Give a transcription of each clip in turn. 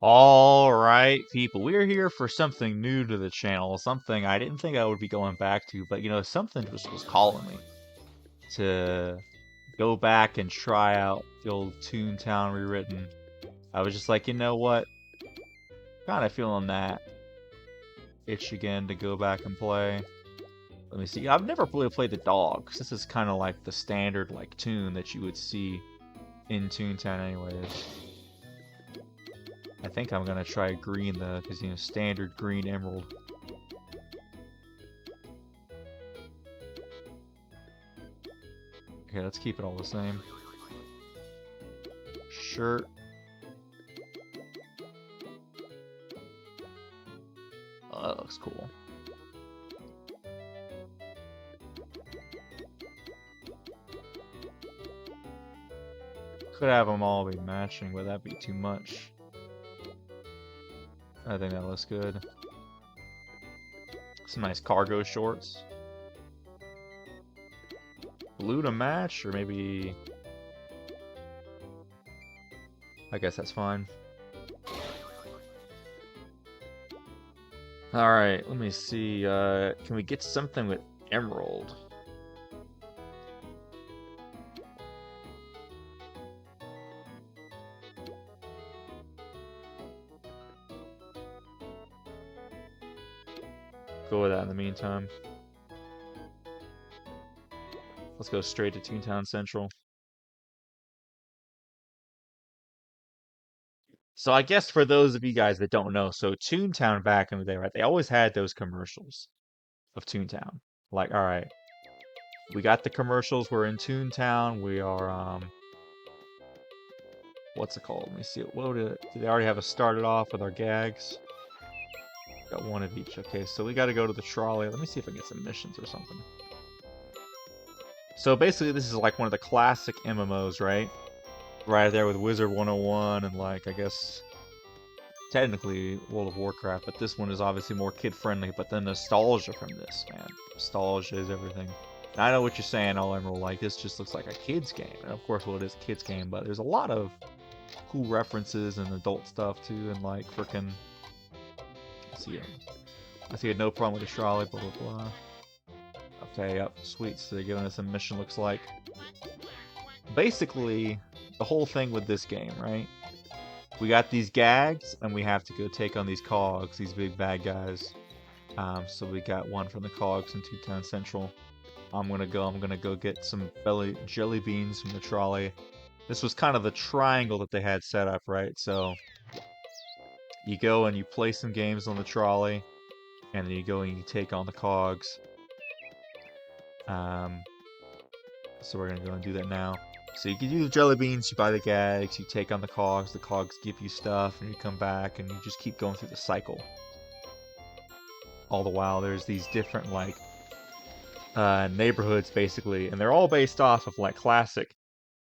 All right, people, we're here for something new to the channel, something I didn't think I would be going back to, but something just was calling me to go back and try out the old Toontown Rewritten. I was just like, you know what? Kind of feeling that itch again to go back and play. Let me see. I've never really played the dogs. This is kind of like the standard like tune that you would see in Toontown anyways. I think I'm gonna try green though, because standard green emerald. Okay, let's keep it all the same. Shirt. Oh, that looks cool. Could have them all be matching, but that'd be too much. I think that looks good. Some nice cargo shorts. Blue to match, or maybe... I guess that's fine. Alright, let me see. Can we get something with emerald? Go with that in the meantime. Let's go straight to Toontown Central. So I guess for those of you guys that don't know, so Toontown back in the day, right? They always had those commercials of Toontown. Like, all right, we got the commercials. We're in Toontown. We are what's it called? Let me see. What did they already have us started off with our gags? Got one of each. Okay, so we got to go to the trolley. Let me see if I can get some missions or something. So basically, this is like one of the classic MMOs, right? Right there with Wizard 101 and like I guess technically World of Warcraft, but this one is obviously more kid-friendly. But the nostalgia from this, man, nostalgia is everything. And I know what you're saying, all Emerald. Like this just looks like a kid's game, and of course, well, it is a kid's game, but there's a lot of cool references and adult stuff too, and like freaking. I see no problem with the trolley. Blah blah blah. Okay, yep, sweet. So they're giving us a mission. Looks like basically the whole thing with this game, right? We got these gags, and we have to go take on these cogs, these big bad guys. So we got one from the cogs in Toontown Central. I'm gonna go get some jelly beans from the trolley. This was kind of the triangle that they had set up, right? So you go and you play some games on the trolley, and then you go and you take on the cogs. So we're gonna go and do that now. So you can do the jelly beans, you buy the gags, you take on the cogs give you stuff, and you come back and you just keep going through the cycle. All the while there's these different like neighborhoods basically, and they're all based off of like classic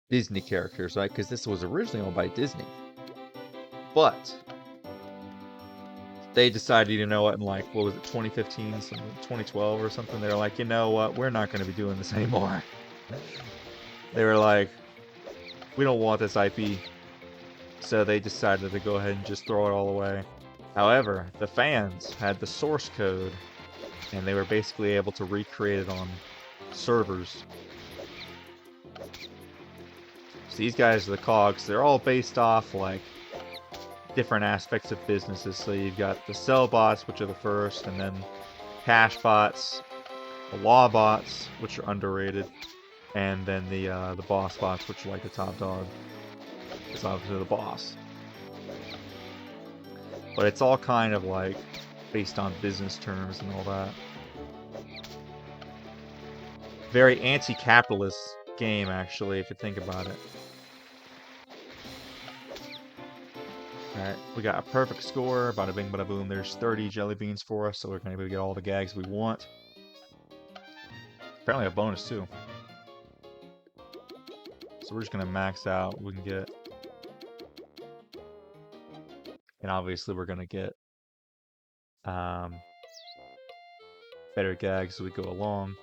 Disney characters, right? Because this was originally owned by Disney. But they decided, you know what, in like, what was it, 2015, 2012 or something, they're like, you know what, we're not going to be doing this anymore. They were like, we don't want this IP. So they decided to go ahead and just throw it all away. However, the fans had the source code, and they were basically able to recreate it on servers. So these guys are the cogs. They're all based off, like, different aspects of businesses. So you've got the sell bots, which are the first, and then cash bots, the law bots, which are underrated, and then the boss bots, which are like the top dog. It's obviously the boss. But it's all kind of like based on business terms and all that. Very anti-capitalist game, actually, if you think about it. Alright, we got a perfect score. Bada bing, bada boom. There's 30 jelly beans for us, so we're going to get all the gags we want. Apparently a bonus, too. So we're just going to max out what we can get. And obviously we're going to get better gags as we go along.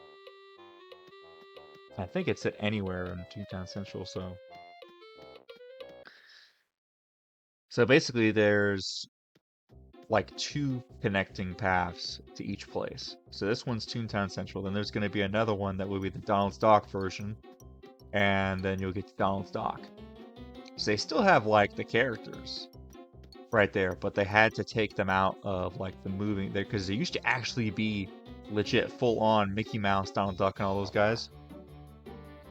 I think it's at anywhere in Toontown Central, so... So basically, there's like two connecting paths to each place. So this one's Toontown Central. Then there's going to be another one that will be the Donald's Dock version, and then you'll get to Donald's Dock. So they still have like the characters right there, but they had to take them out of like the moving there because they used to actually be legit full on Mickey Mouse, Donald Duck, and all those guys.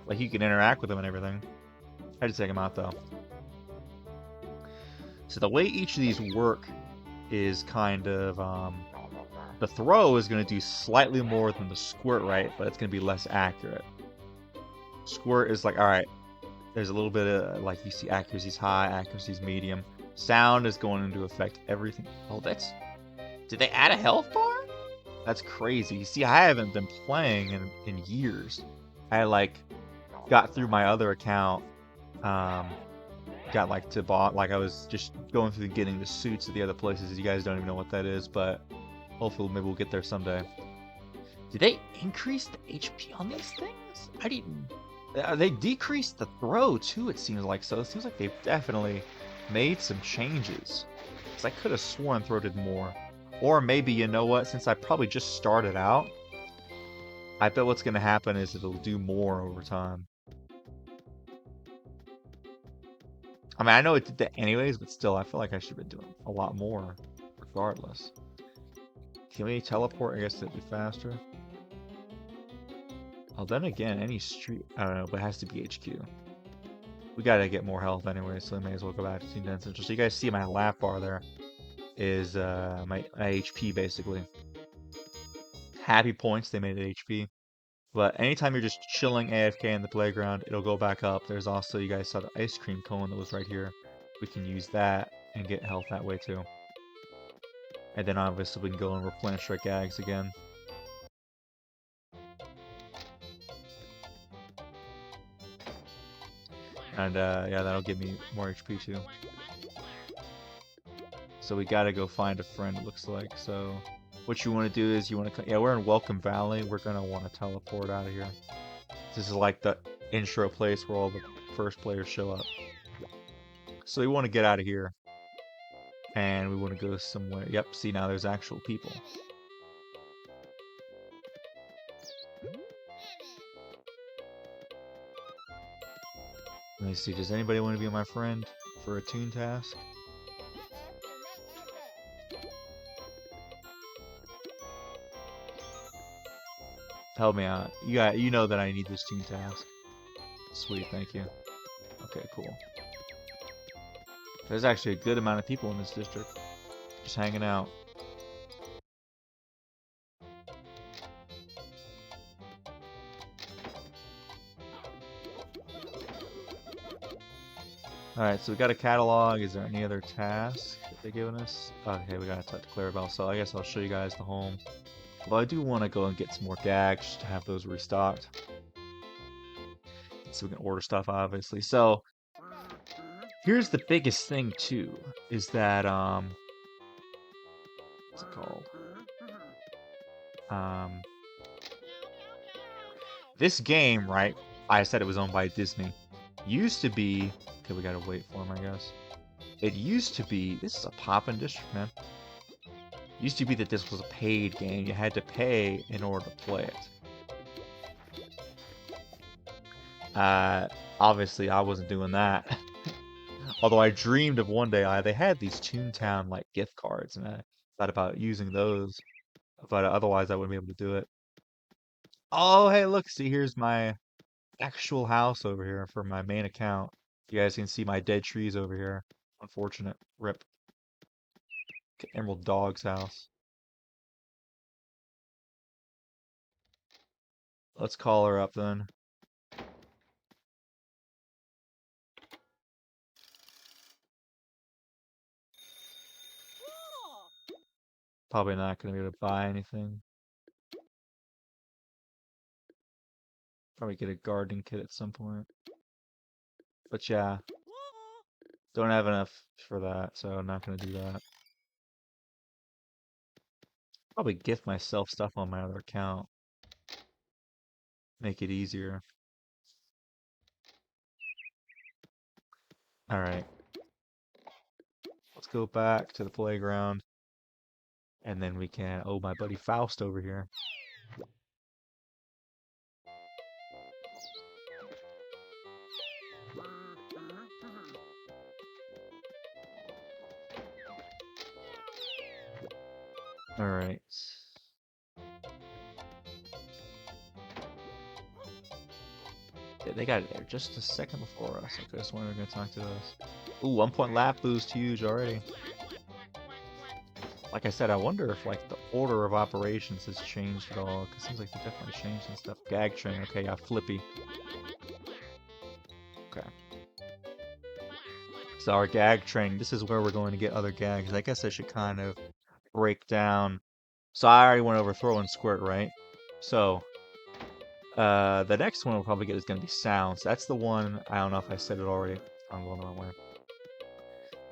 Like you can interact with them and everything. I had to take them out though. So the way each of these work is kind of the throw is going to do slightly more than the squirt, right? But it's going to be less accurate. Squirt is like, all right, there's a little bit of like you see accuracy's high, accuracy's medium. Sound is going into affect everything. Oh, that's. Did they add a health bar? That's crazy. You see, I haven't been playing in years. I like got through my other account, got like to bought like I was just going through getting the suits at the other places. You guys don't even know what that is, but hopefully maybe we'll get there someday. Did they increase the HP on these things? I didn't. They decreased the throw too. It seems like so. It seems like they've definitely made some changes. Cause I could have sworn throw did more. Or maybe you know what? Since I probably just started out, I bet what's gonna happen is it'll do more over time. I mean, I know it did that anyways, but still, I feel like I should have been doing a lot more, regardless. Can we teleport? I guess it'd be faster. Oh, then again, any street, I don't know, but it has to be HQ. We gotta get more health anyway, so we may as well go back to Toontown Central. So you guys see my lap bar there is my HP basically. Happy points, they made it HP. But anytime you're just chilling AFK in the playground, it'll go back up. There's also, you guys saw the ice cream cone that was right here. We can use that and get health that way too. And then obviously we can go and replenish our gags again. And yeah, that'll give me more HP too. So we gotta go find a friend, it looks like. So what you want to do is you want to, yeah, we're in Welcome Valley. We're gonna want to teleport out of here. This is like the intro place where all the first players show up. So we want to get out of here. And we want to go somewhere. Yep, see now there's actual people. Let me see, does anybody want to be my friend for a toon task? Help me out. You know that I need this toon task. Sweet, thank you. Okay, cool. There's actually a good amount of people in this district. Just hanging out. Alright, so we got a catalog. Is there any other tasks that they're giving us? Okay, we gotta talk to Clarabelle, so I guess I'll show you guys the home. Although I do want to go and get some more gags to have those restocked. So we can order stuff, obviously. So, here's the biggest thing, too, is that, what's it called? This game, right, I said it was owned by Disney, used to be, okay, we gotta wait for him, I guess. It used to be, this is a poppin' district, man. Used to be that this was a paid game. You had to pay in order to play it. Obviously, I wasn't doing that. Although I dreamed of one day, they had these Toontown like gift cards, and I thought about using those, but otherwise I wouldn't be able to do it. Oh, hey, look, see, here's my actual house over here for my main account. You guys can see my dead trees over here. Unfortunate. Rip. Okay, Emerald Dog's house. Let's call her up then. Probably not going to be able to buy anything. Probably get a gardening kit at some point. But yeah, don't have enough for that, so I'm not going to do that. Probably gift myself stuff on my other account. Make it easier. Alright. Let's go back to the playground. And then we can... Oh, my buddy Faust over here. Alright. Yeah, they got it there just a second before us. I could have sworn they were going to talk to us. Ooh, 1 point lap boost, huge already. Like I said, I wonder if like the order of operations has changed at all. Cause it seems like they definitely changed some stuff. Gag train, okay, yeah, Flippy. Okay. So our gag train, this is where we're going to get other gags. I guess I should kind of break down. So I already went over throw and squirt, right? So the next one we'll probably get is going to be sounds. That's the one, I don't know if I said it already. I'm going the wrong way.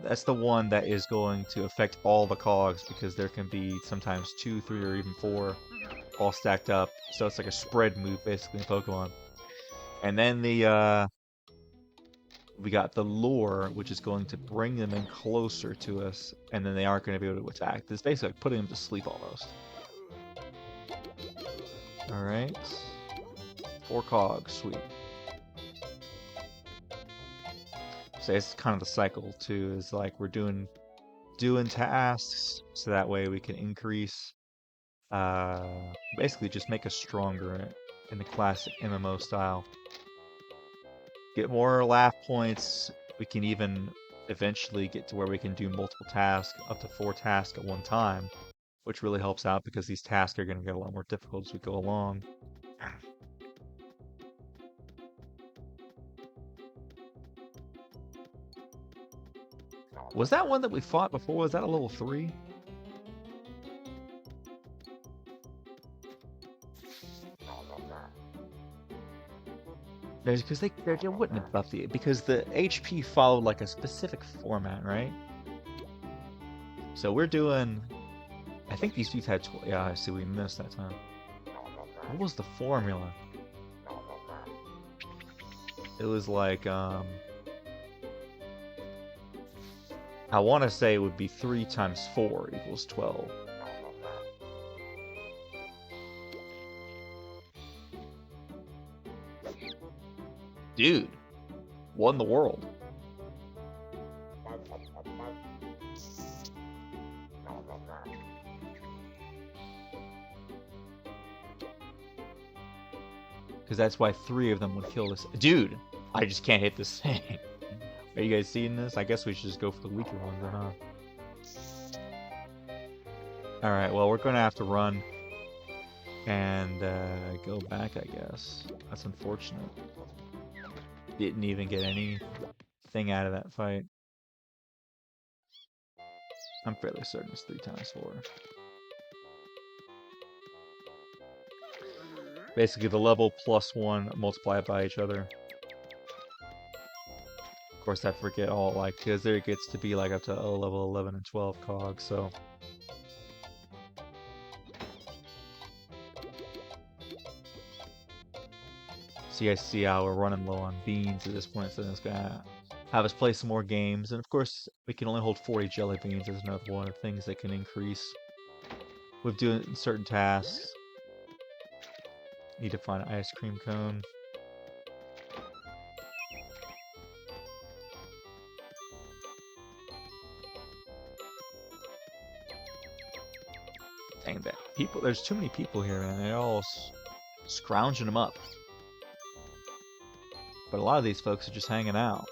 That's the one that is going to affect all the cogs because there can be sometimes 2, 3, or even 4 all stacked up. So it's like a spread move basically in Pokemon. And then we got the lure, which is going to bring them in closer to us, and then they aren't going to be able to attack. It's basically like putting them to sleep almost. Alright. 4 cogs, sweet. So it's kind of the cycle too, is like we're doing tasks so that way we can increase basically just make us stronger in the classic MMO style. Get more laugh points. We can even eventually get to where we can do multiple tasks, up to 4 tasks at one time, which really helps out because these tasks are going to get a lot more difficult as we go along. Was that one that we fought before? Was that a level 3? There's because they wouldn't have buffed it because the HP followed like a specific format, right? So we're doing. I think these dudes had. Yeah, I see. We missed that time. What was the formula? It was like I want to say it would be 3 times 4 equals 12. Dude, won the world. Because that's why 3 of them would kill this. Dude, I just can't hit this thing. Are you guys seeing this? I guess we should just go for the weaker ones then, huh? Alright, well, we're going to have to run and go back, I guess. That's unfortunate. Didn't even get anything out of that fight. I'm fairly certain it's 3 times 4. Basically, the level plus 1 multiplied by each other. Of course, I forget all, like, because there it gets to be, like, up to level 11 and 12 cogs, so... So you guys see how we're running low on beans at this point, so it's gonna have us play some more games. And of course, we can only hold 40 jelly beans as another one of the things that can increase with doing certain tasks. Need to find an ice cream cone. Dang that. People, there's too many people here, man. They're all scrounging them up. But a lot of these folks are just hanging out.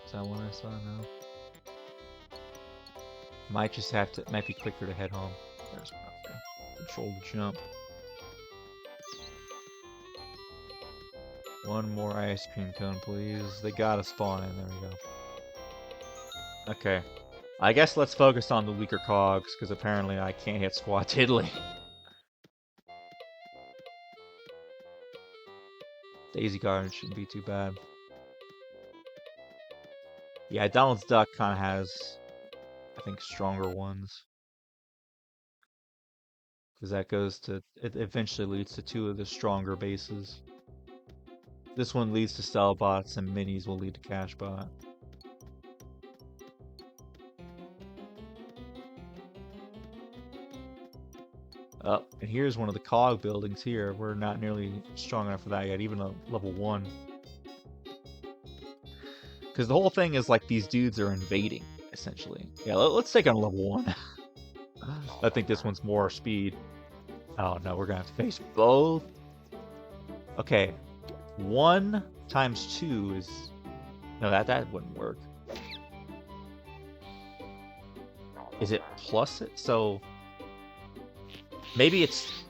Is that one I saw? No. Might just have to, might be quicker to head home. There's okay. Control the jump. One more ice cream cone, please. They gotta spawn in. There we go. Okay. I guess let's focus on the weaker cogs, because apparently I can't hit squat tiddly. Daisy Garden shouldn't be too bad. Yeah, Donald's Duck kind of has, I think, stronger ones. because that goes to, it eventually leads to two of the stronger bases. This one leads to cell bots, and minis will lead to cash bot. Oh, and here's one of the cog buildings here. We're not nearly strong enough for that yet, even a level 1. Because the whole thing is like these dudes are invading, essentially. Yeah, let's take on level 1. I think this one's more speed. Oh no, we're gonna have to face both. Okay, 1 times 2 is... No, that wouldn't work. Is it plus it? So... Maybe it's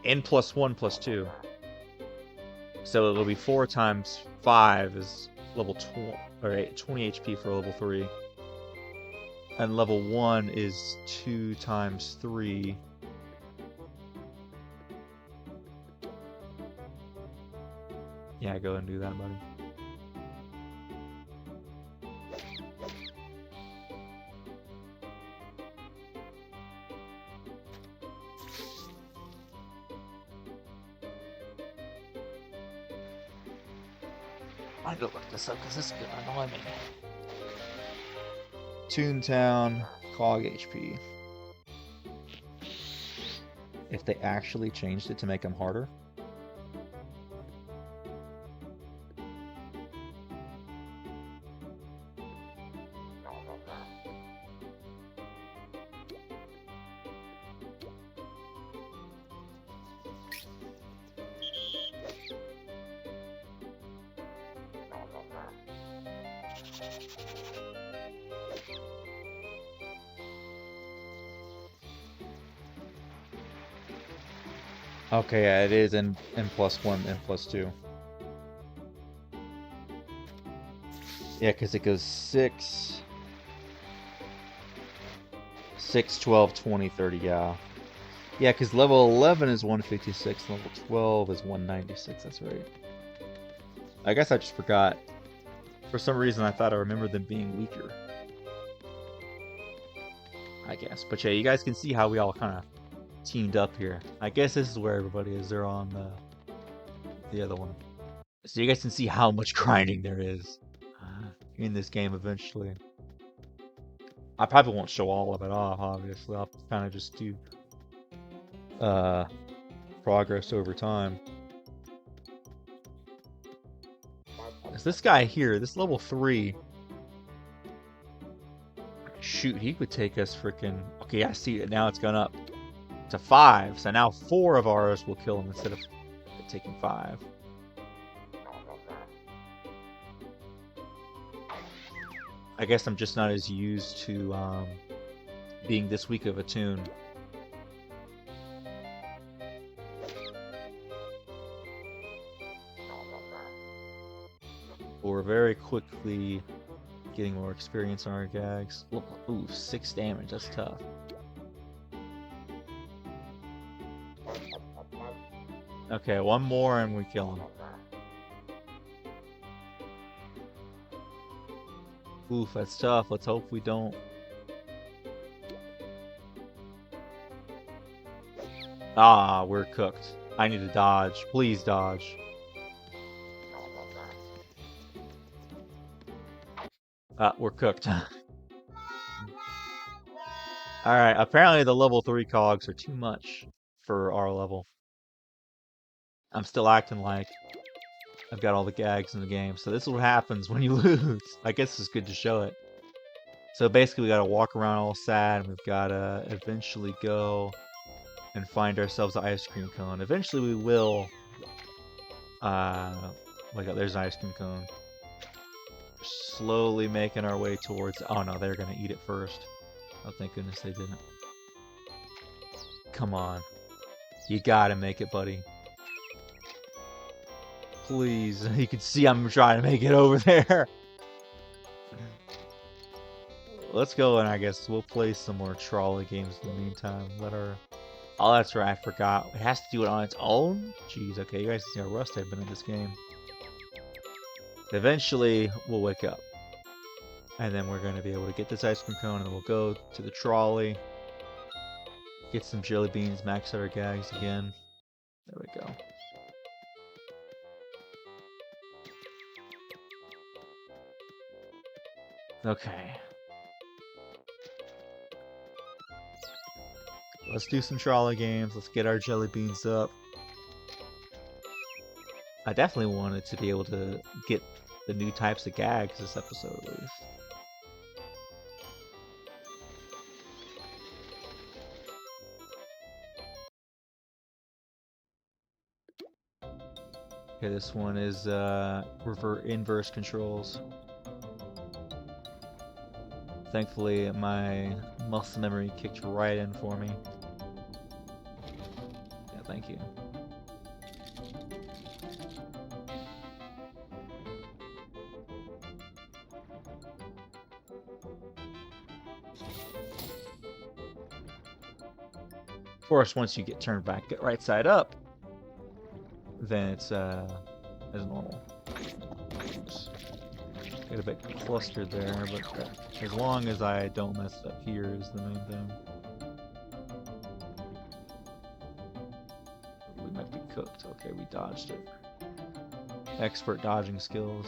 n plus 1 plus 2. So it'll be 4 times 5 is level 20, or 20 HP for level 3. And level 1 is 2 times 3. Yeah, go and do that, buddy. I gotta look this up because this is gonna annoy me. Toontown Cog HP. If they actually changed it to make them harder. Okay, yeah, it is n plus 1, n plus 2. Yeah, because it goes 6, 12, 20, 30, yeah. Yeah, because level 11 is 156, level 12 is 196, that's right. I guess I just forgot. For some reason, I thought I remembered them being weaker. I guess. But yeah, you guys can see how we all kind of teamed up here. I guess this is where everybody is. They're on the other one. So you guys can see how much grinding there is in this game eventually. I probably won't show all of it off, obviously. I'll kind of just do progress over time. Is this guy here, this level 3... Shoot, he would take us freaking... Okay, I see it. Now it's gone up to 5. So now 4 of ours will kill him instead of taking 5. I guess I'm just not as used to being this weak of a toon. We're very quickly getting more experience on our gags. Ooh, 6 damage, that's tough. Okay, 1 more and we kill him. Oof, that's tough. Let's hope we don't. Ah, we're cooked. I need to dodge. Please dodge. We're cooked. Alright, apparently the level 3 cogs are too much for our level. I'm still acting like I've got all the gags in the game. So this is what happens when you lose. I guess it's good to show it. So basically we gotta walk around all sad, and we've gotta eventually go and find ourselves an ice cream cone. Eventually we will... oh my god, there's an ice cream cone. Slowly making our way towards... Oh no, they're gonna eat it first. Oh, thank goodness they didn't. Come on. You gotta make it, buddy. Please. You can see I'm trying to make it over there. Let's go, and I guess we'll play some more trolley games in the meantime. Let our... Oh, that's right, I forgot. It has to do it on its own? Jeez, okay, you guys see how rusty I've been in this game. Eventually, we'll wake up. And then we're going to be able to get this ice cream cone, and then we'll go to the trolley. Get some jelly beans, max out our gags again. There we go. Okay. Let's do some trolley games. Let's get our jelly beans up. I definitely wanted to be able to get the new types of gags this episode at least. Okay, this one is inverse controls. Thankfully, my muscle memory kicked right in for me. Yeah, thank you. Of course, once you get turned back right side up, then it's as normal. Oops. Get a bit clustered there, but as long as I don't mess it up here is the main thing. We might be cooked. Okay, we dodged it. Expert dodging skills.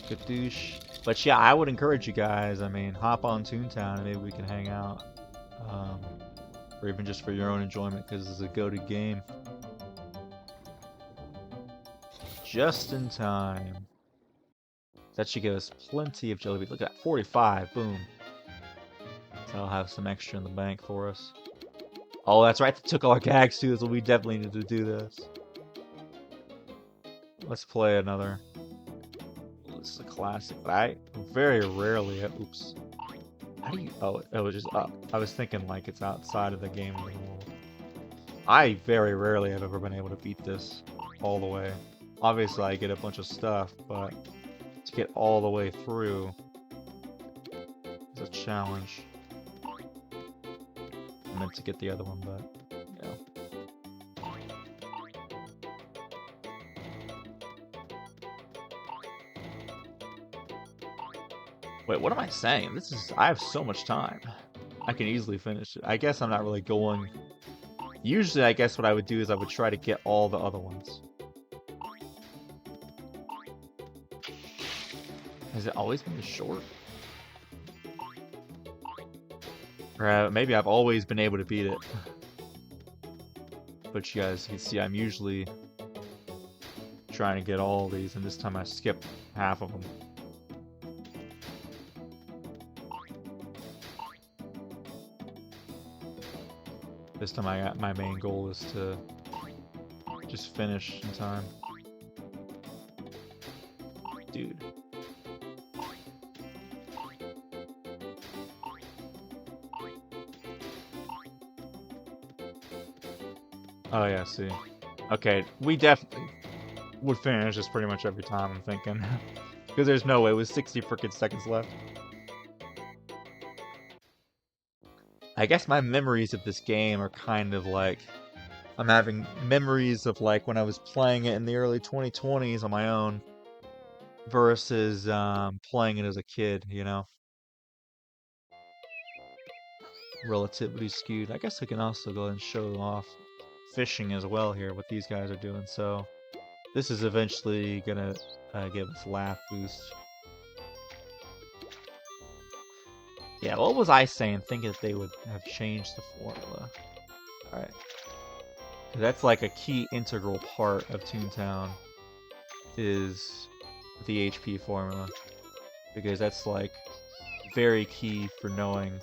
Gadoosh. But yeah, I would encourage you guys, I mean, hop on Toontown and maybe we can hang out. Or even just for your own enjoyment, because it's a goated game. Just in time. That should give us plenty of jelly beans. Look at that, 45, boom. So I'll have some extra in the bank for us. Oh, that's right, they took all our gags too, so we definitely need to do this. Let's play another. This is a classic, but I very rarely, oops. How do you, oh, it was just up. I was thinking like it's outside of the game world. I very rarely have ever been able to beat this all the way. Obviously I get a bunch of stuff, but to get all the way through is a challenge. I meant to get the other one, but yeah. Wait, what am I saying? This is, I have so much time. I can easily finish it. I guess I'm not really going. Usually, I guess what I would do is I would try to get all the other ones. Has it always been short? Or maybe I've always been able to beat it. But you guys can see I'm usually trying to get all these, and this time I skipped half of them. This time my main goal is to just finish in time. Dude. Oh yeah, see. Okay, we definitely would finish this pretty much every time, I'm thinking. Because there's no way, with 60 frickin' seconds left. I guess my memories of this game are kind of like, I'm having memories of like when I was playing it in the early 2020s on my own versus playing it as a kid, you know? Relatively skewed. I guess I can also go ahead and show off fishing as well here, what these guys are doing. So this is eventually gonna give us laugh boost. Yeah, what was I saying? Thinking that they would have changed the formula. Alright. That's like a key integral part of Toontown is the HP formula. Because that's like very key for knowing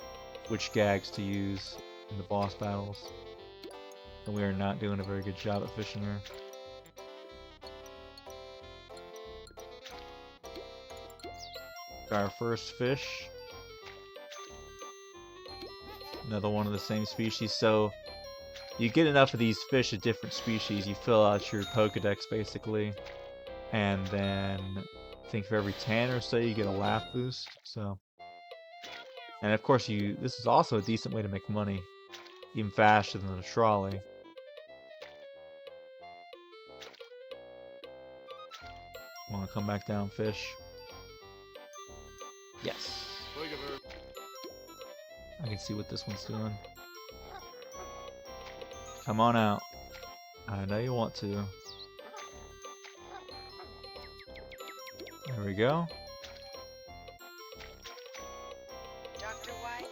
which gags to use in the boss battles. And we are not doing a very good job at fishing her. Got our first fish. Another one of the same species. So you get enough of these fish of different species, you fill out your Pokedex basically. And then I think for every 10 or so you get a laugh boost. So, and of course this is also a decent way to make money, even faster than the trolley. Come on, come back down, fish. Yes. I can see what this one's doing. Come on out. I know you want to. There we go. Dr. White?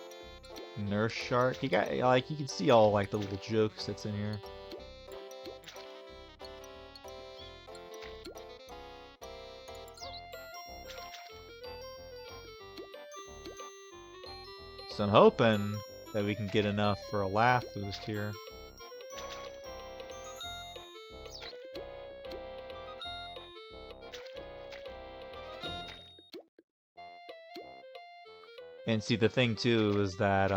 Nurse Shark. He got, like, you can see all, like, the little jokes that's in here. So I'm hoping that we can get enough for a laugh boost here. And see, the thing too is that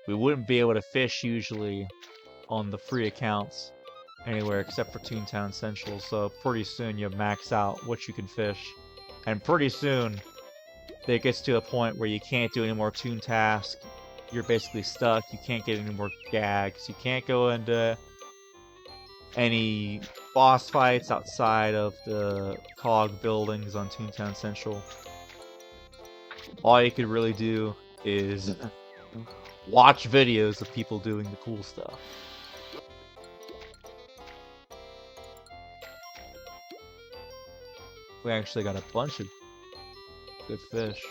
we wouldn't be able to fish usually on the free accounts anywhere except for Toontown Central. So pretty soon you max out what you can fish, and pretty soon it gets to a point where you can't do any more toon tasks. You're basically stuck. You can't get any more gags. You can't go into any boss fights outside of the cog buildings on Toontown Central. All you could really do is watch videos of people doing the cool stuff. We actually got a bunch of good fish.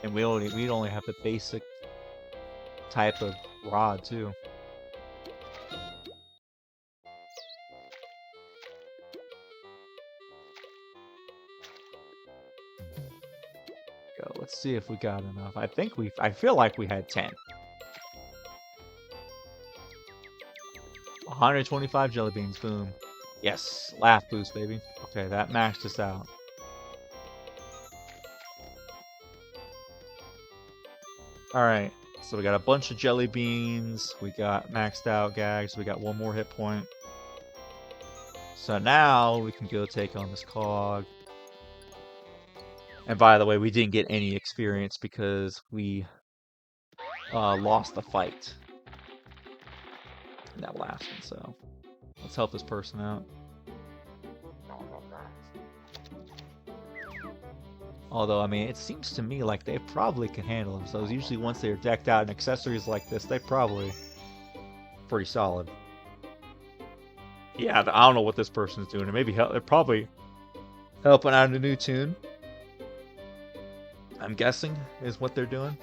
And we'd only have the basic type of rod too. Go. Let's see if we got enough. I feel like we had 10. 125 jelly beans, boom. Yes, laugh boost, baby. Okay, that maxed us out. Alright, so we got a bunch of jelly beans, we got maxed out gags, we got one more hit point. So now we can go take on this cog. And by the way, we didn't get any experience because we lost the fight in that last one, so let's help this person out. Although, I mean, it seems to me like they probably can handle themselves. Usually once they're decked out in accessories like this, they probably pretty solid. Yeah, I don't know what this person's doing. Maybe they're probably helping out in a new tune. I'm guessing is what they're doing.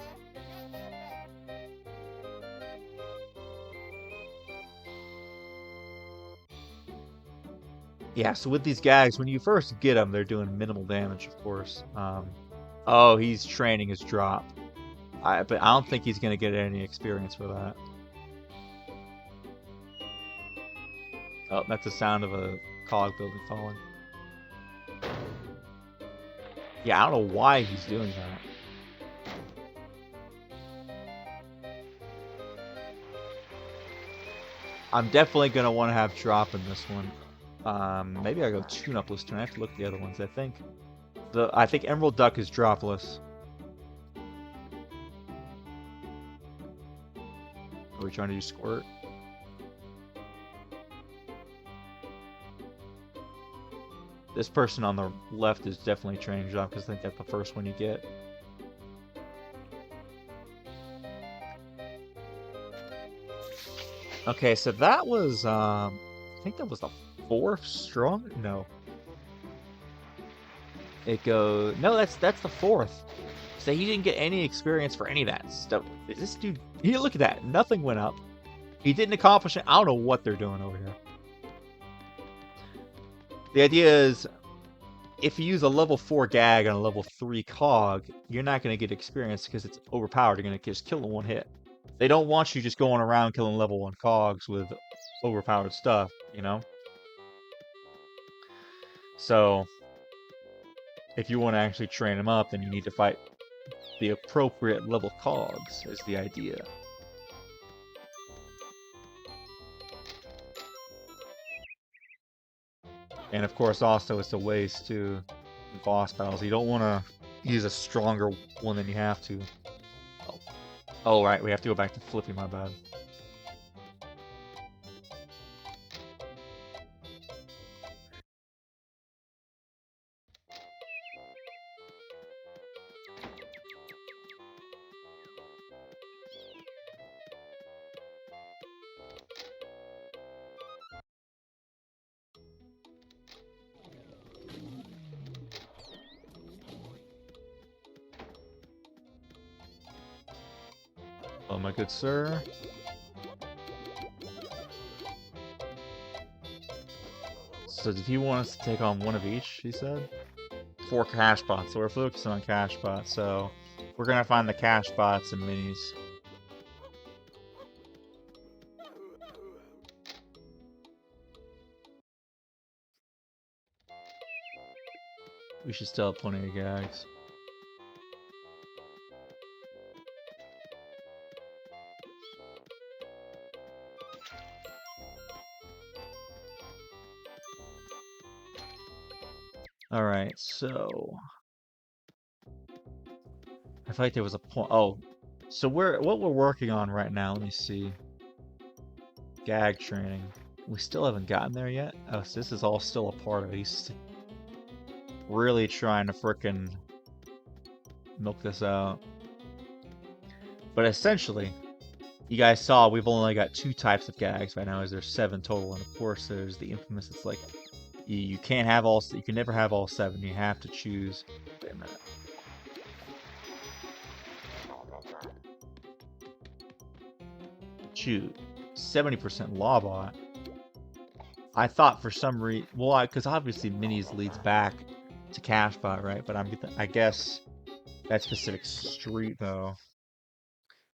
Yeah, so with these gags, when you first get them, they're doing minimal damage, of course. Oh, he's training his drop. But I don't think he's going to get any experience for that. Oh, that's the sound of a cog building falling. Yeah, I don't know why he's doing that. I'm definitely going to want to have drop in this one. Maybe I go tune-up this turn. I have to look at the other ones, I think. I think Emerald Duck is dropless. Are we trying to do Squirt? This person on the left is definitely training drop because I think that's the first one you get. Okay, so that was, I think that was the 4th strong? No. It goes, no, that's the 4th. So he didn't get any experience for any of that stuff. This dude, here, look at that. Nothing went up. He didn't accomplish it. I don't know what they're doing over here. The idea is, if you use a level 4 gag on a level 3 cog, you're not going to get experience because it's overpowered. You're going to just kill in one hit. They don't want you just going around killing level 1 cogs with overpowered stuff, you know? So, if you want to actually train them up, then you need to fight the appropriate level cogs, is the idea. And of course, also, it's a waste to boss battles. You don't want to use a stronger one than you have to. Oh, right, we have to go back to Flippy, my bad. my good sir. So did he want us to take on one of each, he said? 4 cash bots, so we're focusing on cash bots, so we're gonna find the cash bots and minis. We should still have plenty of gags. Alright, so I feel like there was a point. Oh, so what we're working on right now, let me see. Gag training. We still haven't gotten there yet. Oh, so this is all still a part of it. He's really trying to frickin' milk this out. But essentially, you guys saw we've only got 2 types of gags right now, as there's 7 total, and of course there's the infamous, it's like you can't have all, you can never have all 7, you have to choose. Wait a minute. Shoot, 70% Lawbot. I thought for some reason, well, because obviously minis leads back to Cashbot, right? But I guess that specific street though.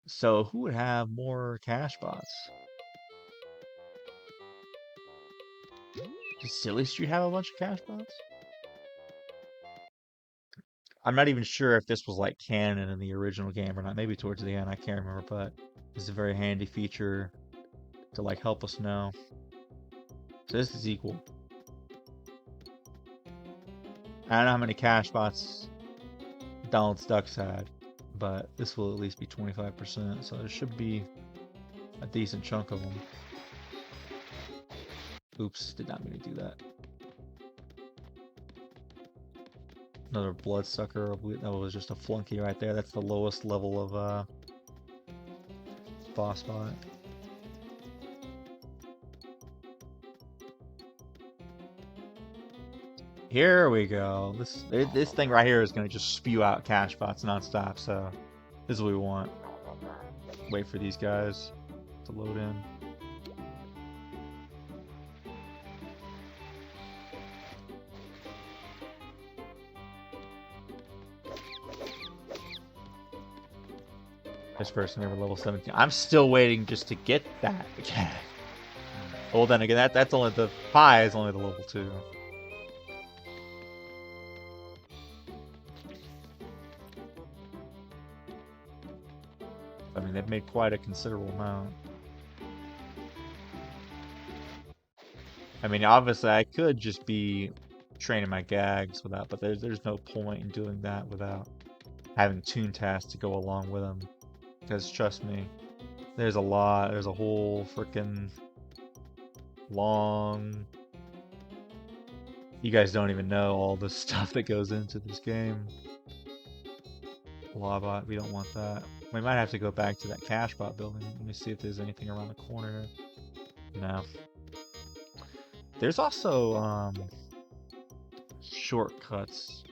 So who would have more Cashbots? Does Silly Street have a bunch of Cashbots? I'm not even sure if this was like canon in the original game or not. Maybe towards the end, I can't remember, but it's a very handy feature to like help us know. So this is equal. I don't know how many Cashbots Donald's Ducks had, but this will at least be 25%, so there should be a decent chunk of them. Oops, did not mean to do that. Another bloodsucker. That was just a flunky right there. That's the lowest level of boss bot. Here we go. This thing right here is gonna just spew out cash bots nonstop. So this is what we want. Wait for these guys to load in. This person never level 17. I'm still waiting just to get that. Well, then again, that's only the pie is only the level 2. I mean, they've made quite a considerable amount. I mean, obviously, I could just be training my gags without, but there's no point in doing that without having toon tasks to go along with them. Because trust me, there's a whole freaking long. You guys don't even know all the stuff that goes into this game. Lawbot, we don't want that. We might have to go back to that Cashbot building. Let me see if there's anything around the corner. No. There's also shortcuts,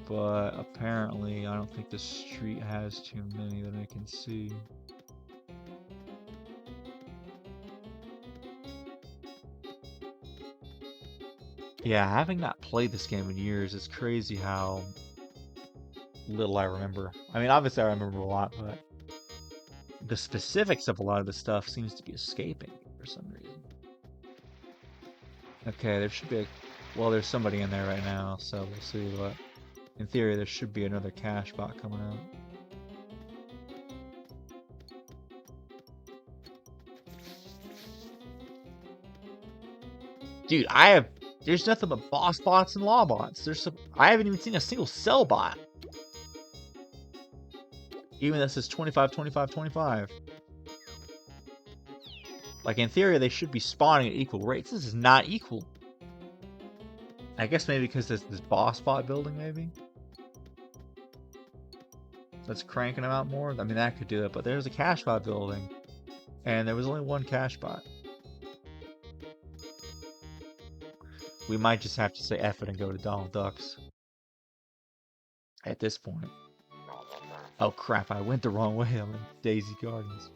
but apparently I don't think the street has too many that I can see. Yeah, having not played this game in years, it's crazy how little I remember. I mean, obviously I remember a lot, but the specifics of a lot of the stuff seems to be escaping for some reason. Okay, there should be a... Well, there's somebody in there right now, so we'll see what... In theory, there should be another cash bot coming out. Dude, there's nothing but boss bots and law bots. I haven't even seen a single cell bot. Even this is 25, 25, 25. Like, in theory, they should be spawning at equal rates. This is not equal. I guess maybe because there's this boss bot building, maybe? That's cranking them out more? I mean, that could do it, but there's a cash bot building. And there was only one cash bot. We might just have to say F it and go to Donald Ducks. At this point. Oh crap, I went the wrong way. I'm in Daisy Gardens.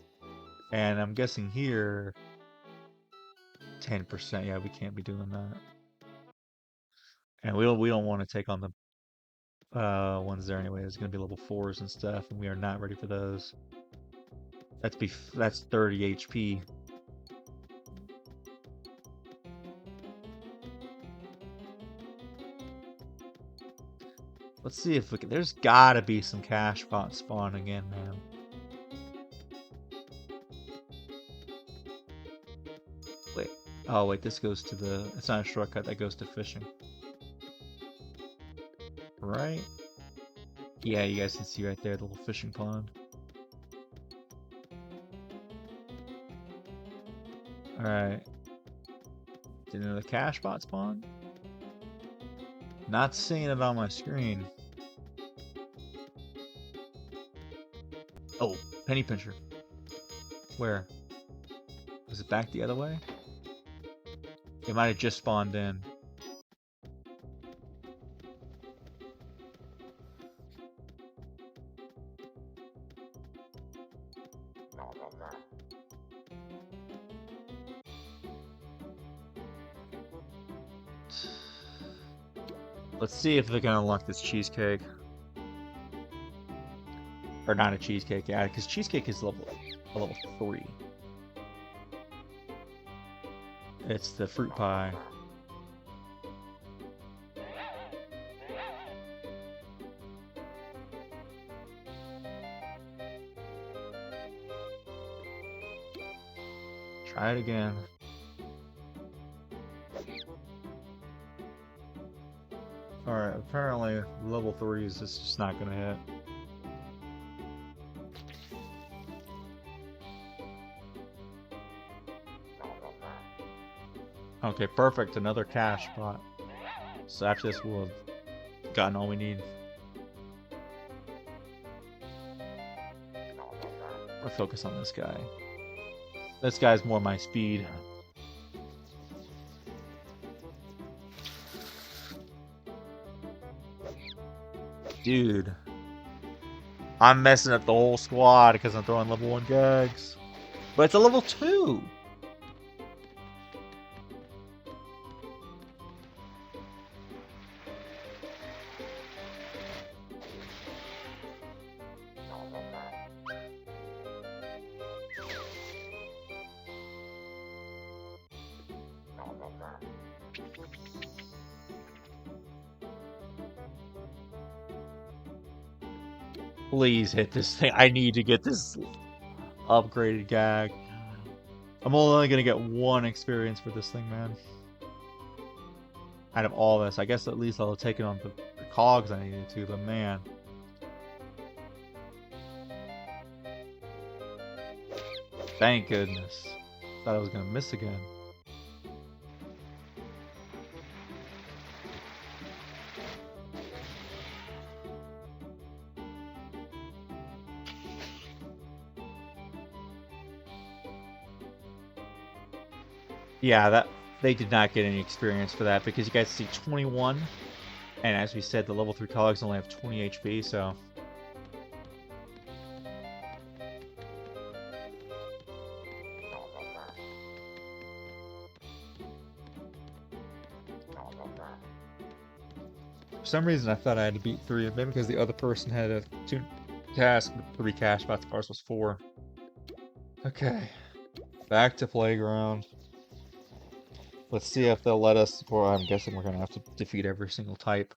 And I'm guessing here 10%. Yeah, we can't be doing that. And we don't want to take on the ones there anyway. It's gonna be level 4s and stuff, and we are not ready for those. That's 30 HP. Let's see if we can. There's gotta be some cash bots spawning in, man. Wait. Oh wait, this goes to the. It's not a shortcut. That goes to fishing. Right? Yeah, you guys can see right there the little fishing pond. Alright. Did another cash bot spawn? Not seeing it on my screen. Oh, penny pincher. Where? Was it back the other way? It might have just spawned in. Let's see if we can unlock this cheesecake. Or not a cheesecake, yeah, because cheesecake is level 3. It's the fruit pie. Try it again. Alright, apparently level 3s is just not gonna hit. Okay, perfect. Another cash spot. So after this, we'll have gotten all we need. We'll focus on this guy. This guy's more my speed. Dude. I'm messing up the whole squad because I'm throwing level 1 gags. But it's a level 2! Please hit this thing. I need to get this upgraded gag. I'm only gonna get 1 experience for this thing, man. Out of all this, I guess at least I'll have taken on the cogs I needed to, but man. Thank goodness. Thought I was gonna miss again. Yeah, that they did not get any experience for that because you guys see 21, and as we said, the level 3 cogs only have 20 HP, so. For some reason, I thought I had to beat 3, maybe because the other person had a 2 task with 3 cash spots, ours was 4. Okay, back to playground. Let's see if they'll let us, or I'm guessing we're gonna have to defeat every single type.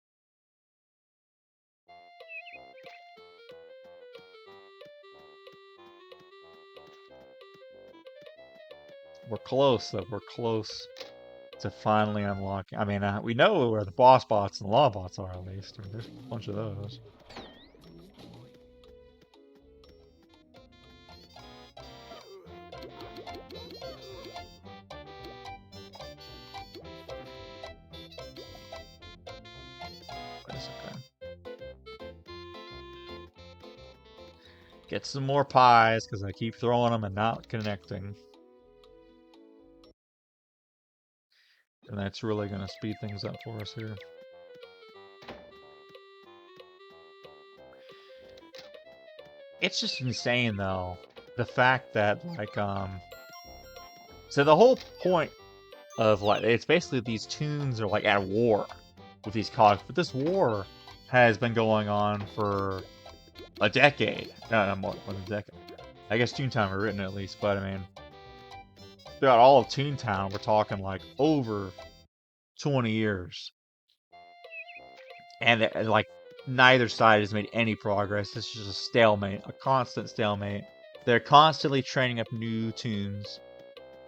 We're close, though. We're close to finally unlocking. I mean, we know where the boss bots and law bots are, at least. I mean, there's a bunch of those. But it's okay. Get some more pies, because I keep throwing them and not connecting. And that's really going to speed things up for us here. It's just insane, though. The fact that, like, so the whole point of, like, it's basically these toons are, like, at war with these cogs, but this war has been going on for a decade. No, more than a decade. I guess Toontown Rewritten at least, but I mean, throughout all of Toontown, we're talking, like, over 20 years. And, like, neither side has made any progress. It's just a stalemate, a constant stalemate. They're constantly training up new toons.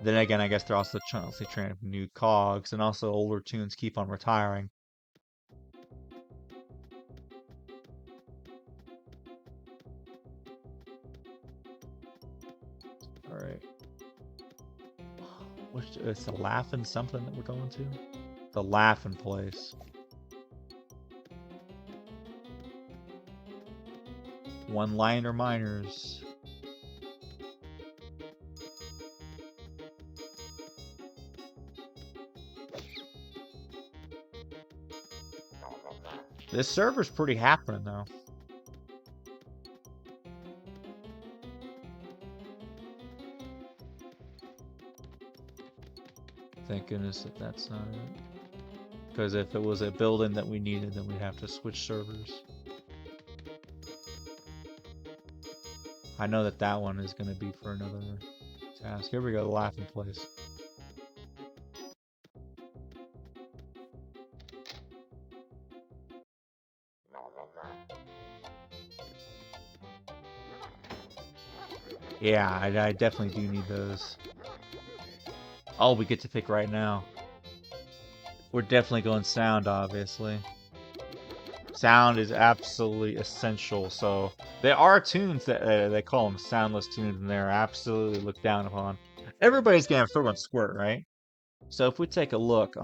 Then again, I guess they're also constantly training up new cogs, and also older toons keep on retiring. Alright. It's the Laughing something that we're going to? The Laughing place. One-liner miners. This server's pretty happening, though. Thank goodness that that's not it. Because if it was a building that we needed, then we'd have to switch servers. I know that that one is going to be for another task. Here we go, the Laughing Place. Yeah, I definitely do need those. Oh, we get to pick right now. We're definitely going sound, obviously. Sound is absolutely essential, so there are tunes that they call them soundless tunes, and they're absolutely looked down upon. Everybody's gonna have Throw and Squirt, right? So if we take a look,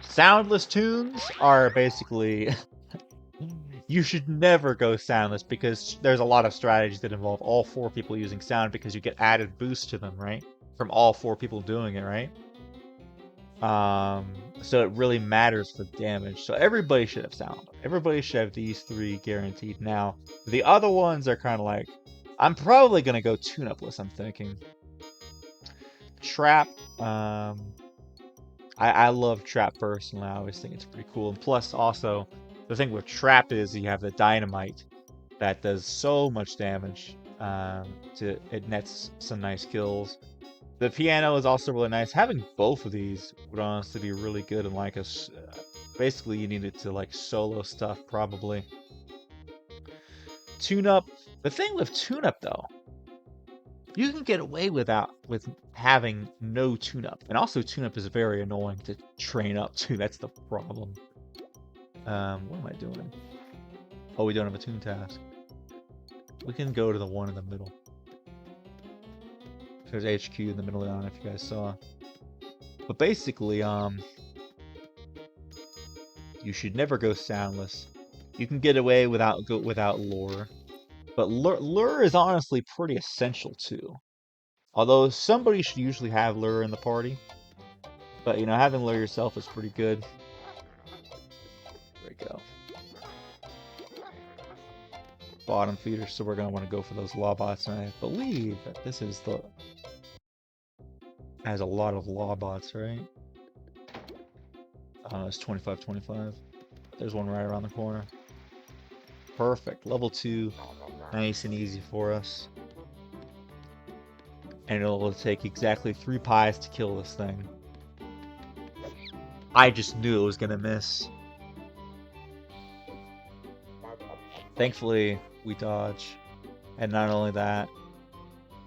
soundless tunes are basically you should never go soundless because there's a lot of strategies that involve all 4 people using sound because you get added boost to them, right? From all 4 people doing it, right? So it really matters for damage. So everybody should have sound. Everybody should have these 3 guaranteed. Now, the other ones are kind of like, I'm probably gonna go tune-upless, I'm thinking. Trap, I love Trap personally. I always think it's pretty cool. And plus, also, the thing with Trap is you have the Dynamite that does so much damage. It nets some nice kills. The piano is also really nice. Having both of these would honestly be really good in like basically you need it to like solo stuff probably. Tune-up. The thing with tune-up though, you can get away with having no tune-up. And also tune-up is very annoying to train up to. That's the problem. What am I doing? Oh, we don't have a tune task. We can go to the one in the middle. There's HQ in the middle. I don't know if you guys saw. But basically, you should never go soundless. You can get away without lure. But lure is honestly pretty essential too. Although somebody should usually have lure in the party. But you know, having lure yourself is pretty good. There we go. Bottom feeder, so we're gonna want to go for those lawbots, and I believe that this is the has a lot of lawbots, right? It's 25-25. There's one right around the corner. Perfect. Level 2. Nice and easy for us. And it'll take exactly 3 pies to kill this thing. I just knew it was gonna miss. Thankfully, we dodge. And not only that,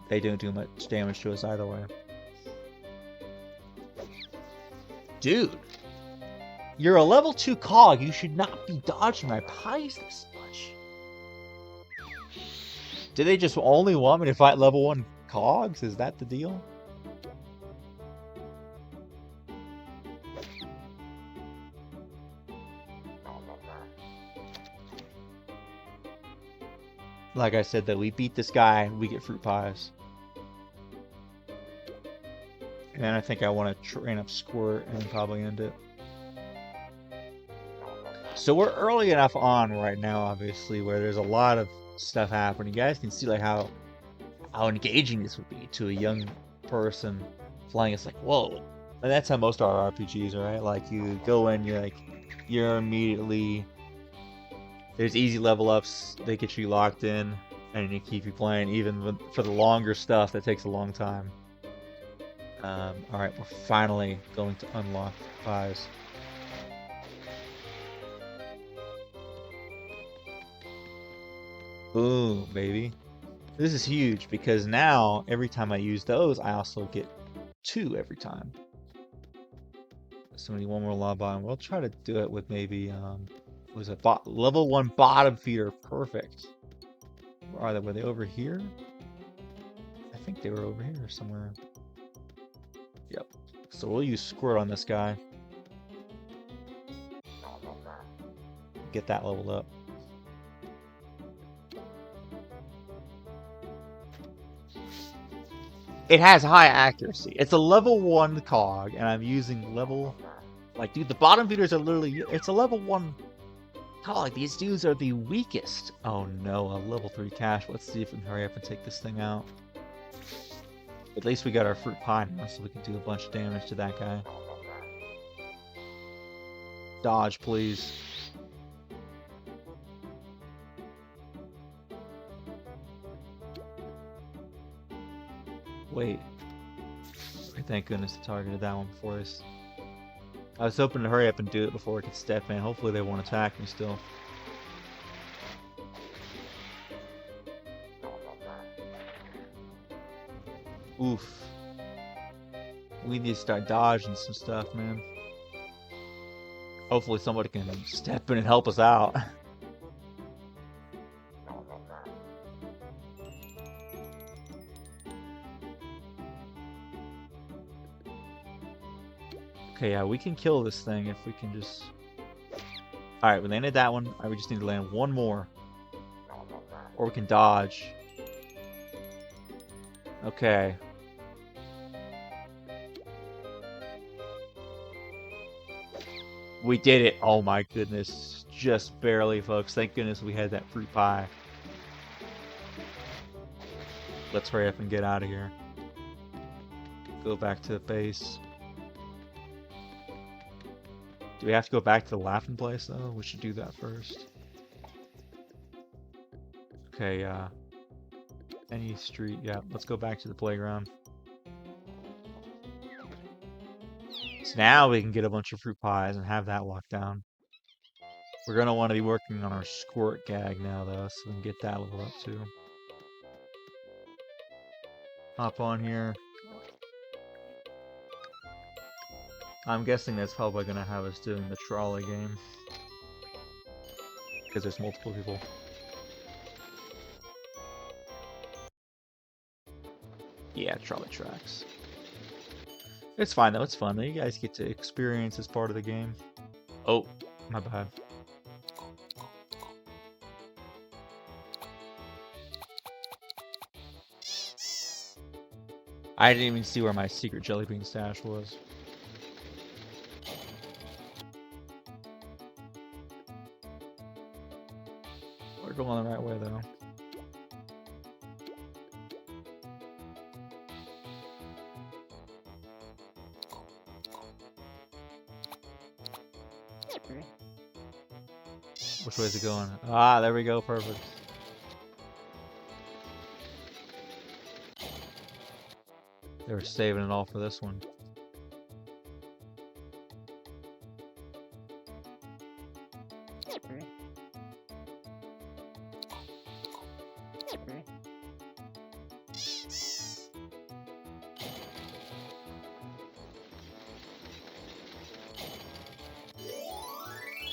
they don't do much damage to us either way. Dude, you're a level 2 cog. You should not be dodging my pies this much. Did they just only want me to fight level 1 cogs? Is that the deal? Like I said, that we beat this guy, we get fruit pies. And then I think I want to train up Squirt and probably end it. So we're early enough on right now, obviously, where there's a lot of stuff happening. You guys can see like how engaging this would be to a young person playing. It's like, whoa. And that's how most RPGs are, right? Like you go in, you're immediately there's easy level ups, they get you locked in, and you keep you playing even for the longer stuff that takes a long time. All right, we're finally going to unlock pies. Boom, baby. This is huge because now every time I use those, I also get 2 every time. So we need one more lava bomb. We'll try to do it with maybe what was it? Level 1 bottom feeder. Perfect. Where are they? Were they over here? I think they were over here somewhere. Yep. So we'll use squirt on this guy. Get that leveled up. It has high accuracy. It's a level 1 cog, and I'm using level... Like, dude, the bottom feeders are literally... It's a level 1 cog. These dudes are the weakest. Oh no, a level 3 cache. Let's see if we can hurry up and take this thing out. At least we got our fruit pie now, so we can do a bunch of damage to that guy. Dodge, please. Wait. Thank goodness I targeted that one before this. I was hoping to hurry up and do it before I could step in. Hopefully they won't attack me still. Oof. We need to start dodging some stuff, man. Hopefully somebody can step in and help us out. Okay, yeah, we can kill this thing if we can just... Alright, we landed that one. Alright, we just need to land one more. Or we can dodge. Okay. We did it! Oh my goodness. Just barely, folks. Thank goodness we had that fruit pie. Let's hurry up and get out of here. Go back to the base. Do we have to go back to the laughing place, though? We should do that first. Okay, any street, yeah, let's go back to the playground. So now we can get a bunch of fruit pies and have that locked down. We're gonna want to be working on our squirt gag now, though, so we can get that leveled up, too. Hop on here. I'm guessing that's probably gonna have us doing the trolley game. Because there's multiple people. Yeah, trolley tracks. It's fine though, it's fun. You guys get to experience as part of the game. Oh, my bad. I didn't even see where my secret jelly bean stash was. We're going the right way though. Which way is it going? Ah, there we go, perfect. They were saving it all for this one.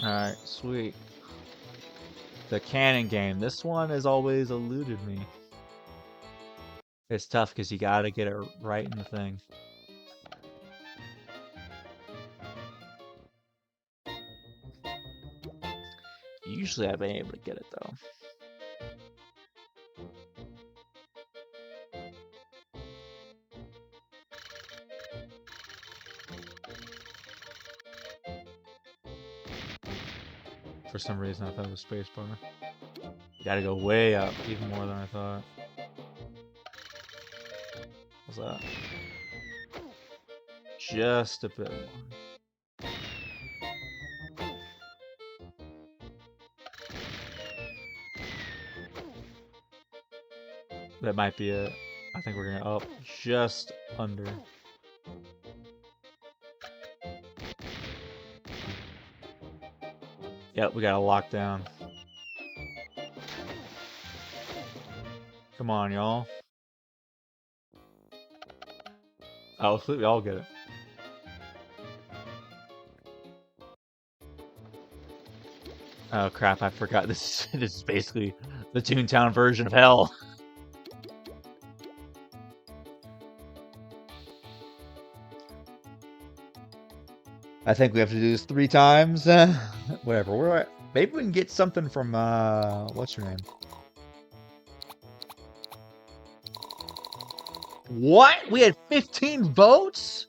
Alright, sweet. The cannon game. This one has always eluded me. It's tough because you gotta get it right in the thing. Usually I've been able to get it though. For some reason, I thought it was spacebar. Gotta go way up, even more than I thought. What's that? Just a bit more. That might be it. I think we're gonna up just under. Yep, we got a lockdown. Come on, y'all. Oh, hopefully we all get it. Oh crap, I forgot this is basically the Toontown version of hell. I think we have to do this 3 times. Whatever. Maybe we can get something from what's her name? What? We had 15 votes?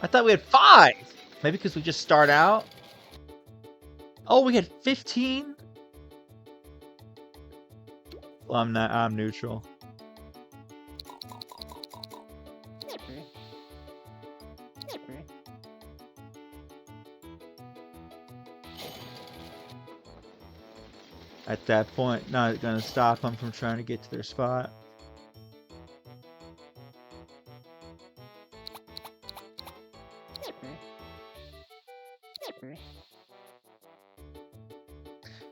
I thought we had 5. Maybe because we just start out. Oh, we had 15? Well, I'm neutral. At that point, not gonna stop them from trying to get to their spot.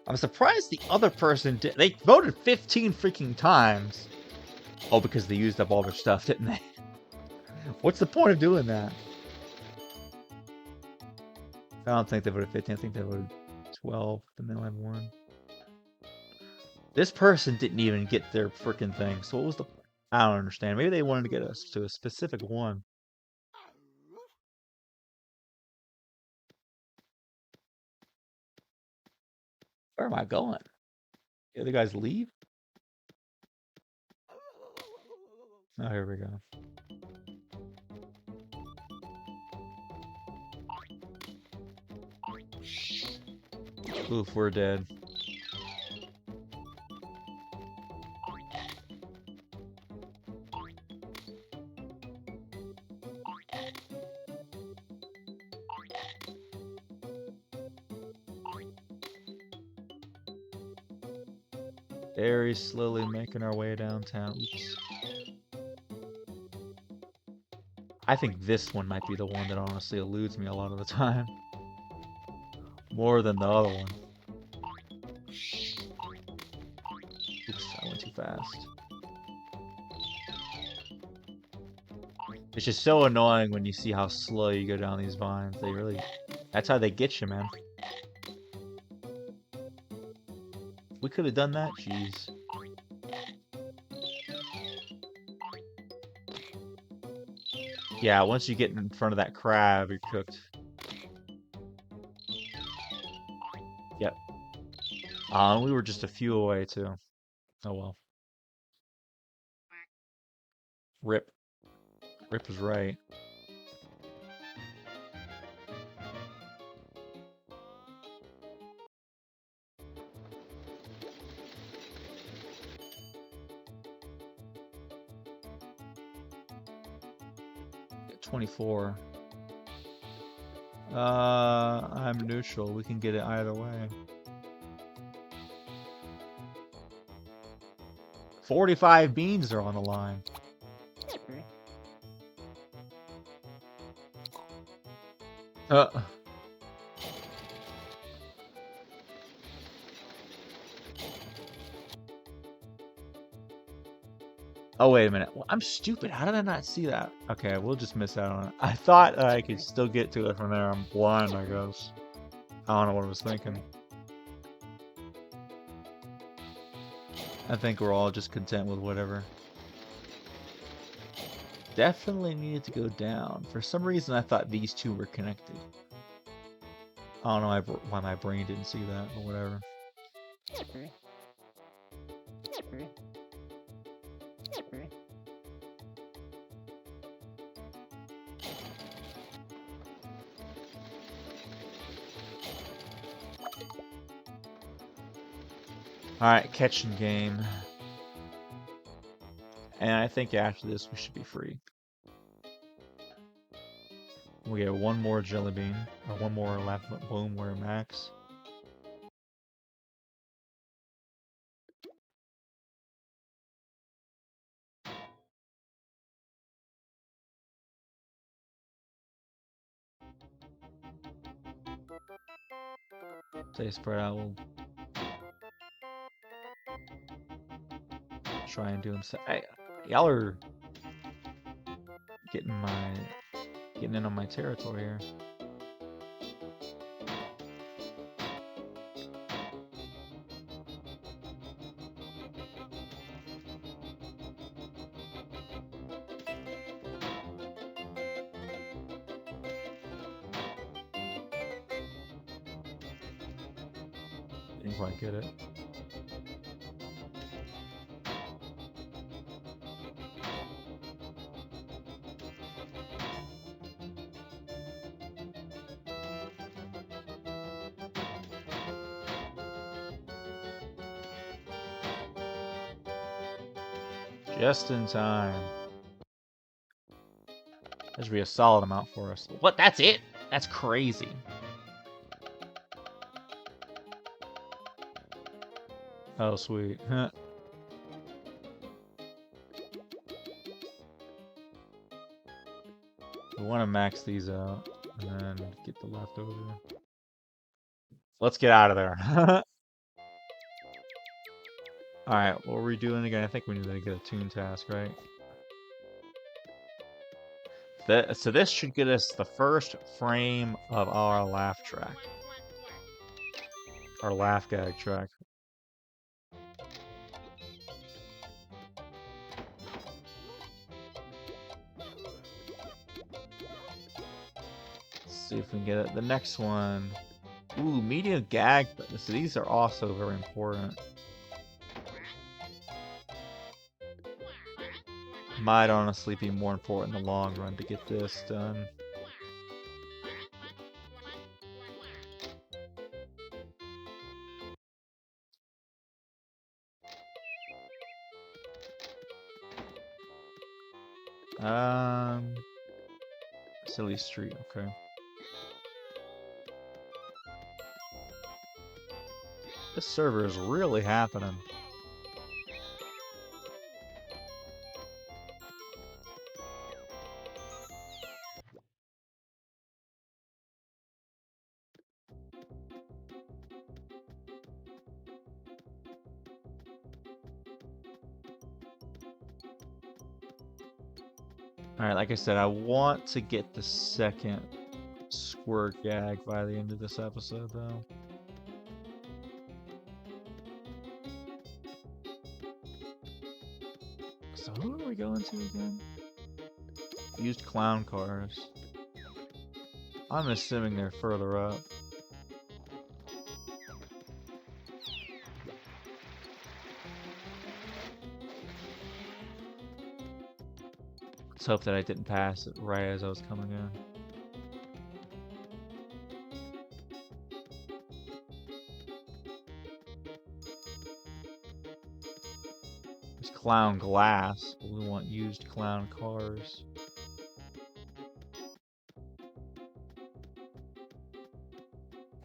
I'm surprised the other person did. They voted 15 freaking times. Oh, because they used up all their stuff, didn't they? What's the point of doing that? I don't think they voted 15. I think they voted 12, and then have 1. This person didn't even get their freaking thing. So what was the... I don't understand. Maybe they wanted to get us to a specific one. Where am I going? The other guys leave? Oh, here we go. Oof, we're dead. Very slowly making our way downtown. Oops. I think this one might be the one that honestly eludes me a lot of the time. More than the other one. Oops, I went too fast. It's just so annoying when you see how slow you go down these vines. They really... That's how they get you, man. We could have done that? Jeez. Yeah, once you get in front of that crab, you're cooked. Yep. We were just a few away, too. Oh, well. Rip. Rip was right. Get 24. I'm neutral. We can get it either way. 45 beans are on the line. Oh, wait a minute. Well, I'm stupid. How did I not see that? Okay, we'll just miss out on it. I thought I could still get to it from there. I'm blind, I guess. I don't know what I was thinking. I think we're all just content with whatever. Definitely needed to go down. For some reason, I thought these two were connected. I don't know why my brain didn't see that, or whatever. Alright, catching game. And I think after this we should be free. We get one more jelly bean, or one more left boom where max. Say spread out. We'll try and do them. Hey, y'all are getting in on my territory here. Didn't quite get it. Just in time. That should be a solid amount for us. What? That's it? That's crazy. Oh, sweet. We want to max these out and then get the leftover. Let's get out of there. Alright, what are we doing again? I think we need to get a tune task, right? So this should get us the first frame of our laugh track. Our laugh gag track. Let's see if we can get it. The next one. Ooh, media gag. So these are also very important. Might honestly be more important in the long run to get this done. Silly Street, okay. This server is really happening. Alright, like I said, I want to get the second squirt gag by the end of this episode, though. So who are we going to again? Used clown cars. I'm assuming they're further up. Let's hope that I didn't pass it right as I was coming in. There's clown glass, but we want used clown cars.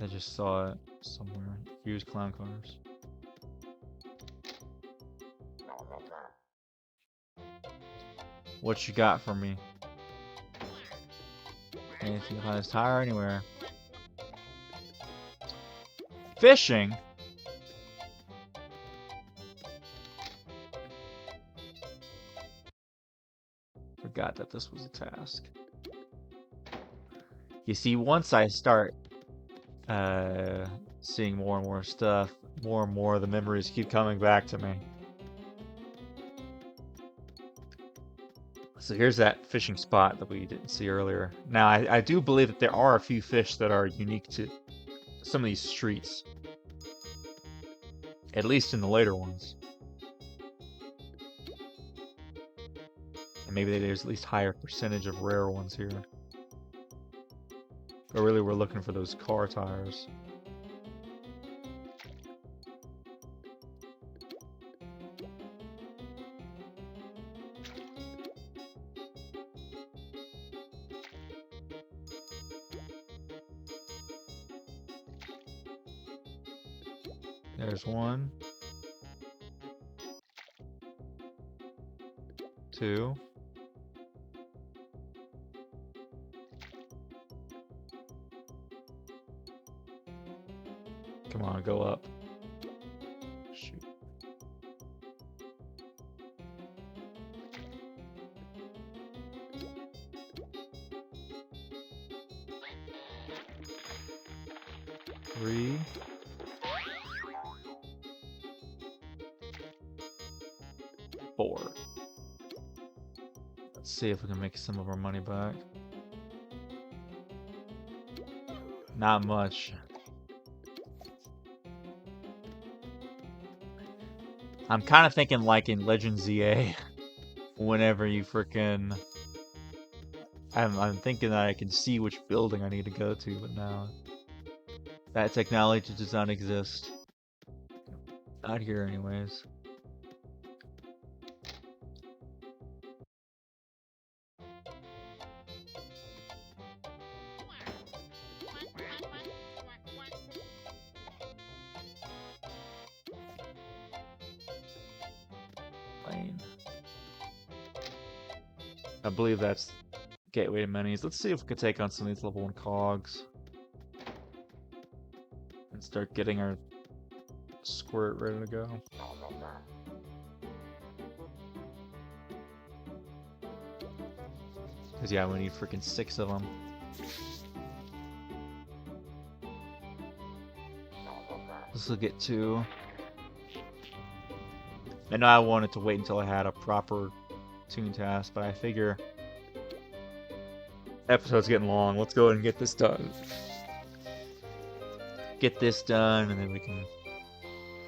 I just saw it somewhere. Used clown cars. What you got for me? Anything behind this tire anywhere? Fishing? Forgot that this was a task. You see, once I start seeing more and more stuff, more and more of the memories keep coming back to me. So here's that fishing spot that we didn't see earlier. Now, I do believe that there are a few fish that are unique to some of these streets. At least in the later ones. And maybe there's at least higher percentage of rare ones here. But really we're looking for those car tires. There's 1. 2. Come on, go up. Shoot. Three. 4. Let's see if we can make some of our money back. Not much. I'm kind of thinking like in Legend ZA, whenever you frickin'... I'm thinking that I can see which building I need to go to, but no. That technology does not exist. Not here anyways. Lane. I believe that's gateway to minis. Let's see if we can take on some of these level 1 cogs. And start getting our squirt ready to go. Cause yeah, we need freaking 6 of them. This will get 2. I know I wanted to wait until I had a proper toon task, but I figure episode's getting long. Let's go ahead and get this done. Get this done, and then we can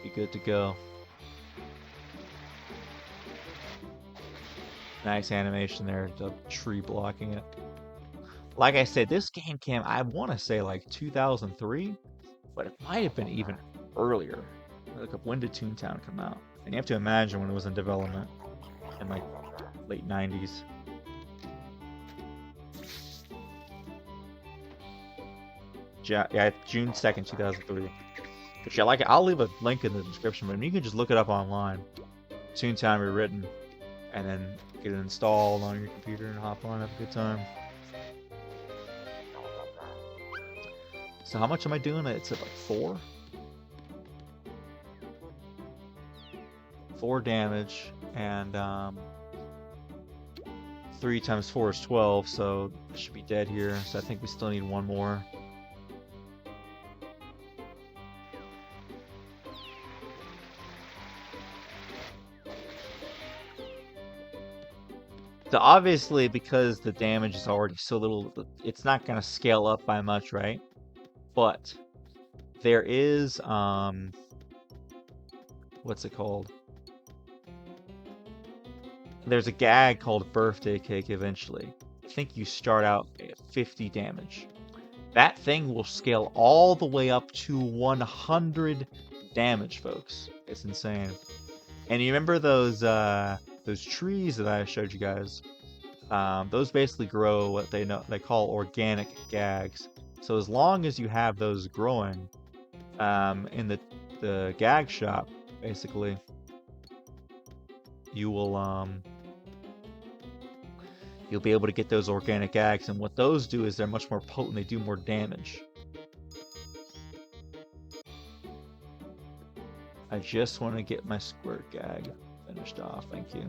be good to go. Nice animation there, the tree blocking it. Like I said, this game came, I want to say like 2003, but it might have been even earlier. Like, when did Toontown come out? And you have to imagine when it was in development in like late 90s. Yeah, June 2nd, 2003. But yeah, like I'll leave a link in the description, but you can just look it up online. Toontown Rewritten, and then get it installed on your computer and hop on, have a good time. So how much am I doing? It's at like 4? 4 damage, and 3 times 4 is 12, so I should be dead here. So I think we still need 1 more. So obviously, because the damage is already so little, it's not going to scale up by much, right? But there is, what's it called? There's a gag called Birthday Cake eventually. I think you start out at 50 damage. That thing will scale all the way up to 100 damage, folks. It's insane. And you remember those trees that I showed you guys? Those basically grow what they call organic gags. So as long as you have those growing in the gag shop, basically, you will you'll be able to get those organic gags, and what those do is they're much more potent. They do more damage. I just want to get my squirt gag finished off. Thank you.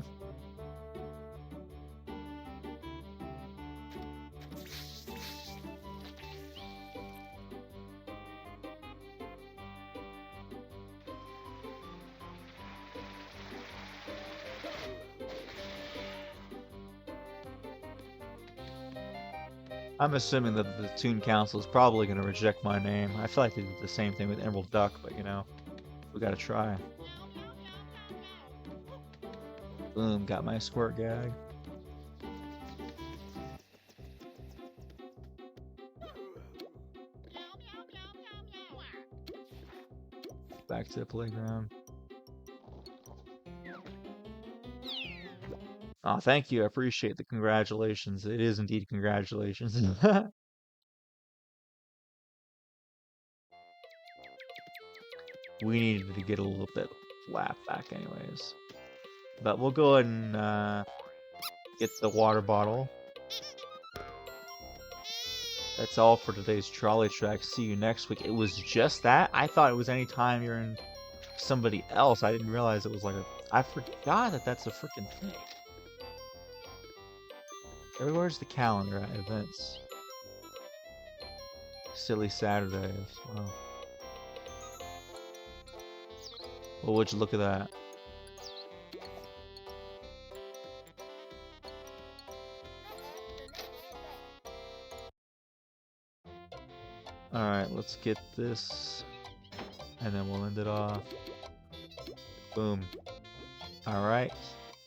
I'm assuming that the Toon Council is probably going to reject my name. I feel like they did the same thing with Emerald Duck, but you know, we gotta try. Boom, got my squirt gag. Back to the playground. Oh, thank you. I appreciate the congratulations. It is indeed congratulations. we needed to get a little bit of lap back anyways. But we'll go ahead and get the water bottle. That's all for today's trolley track. See you next week. It was just that? I thought it was any time you're in somebody else. I didn't realize it was like a... I forgot that that's a freaking thing. Where's the calendar at events? Silly Saturdays. Wow. Well, would you look at that? Alright, let's get this. And then we'll end it off. Boom. Alright.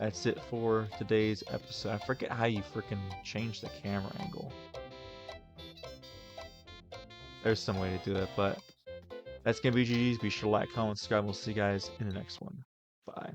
That's it for today's episode. I forget how you freaking change the camera angle. There's some way to do it, but that's gonna be GG's. Be sure to like, comment, subscribe. We'll see you guys in the next one. Bye.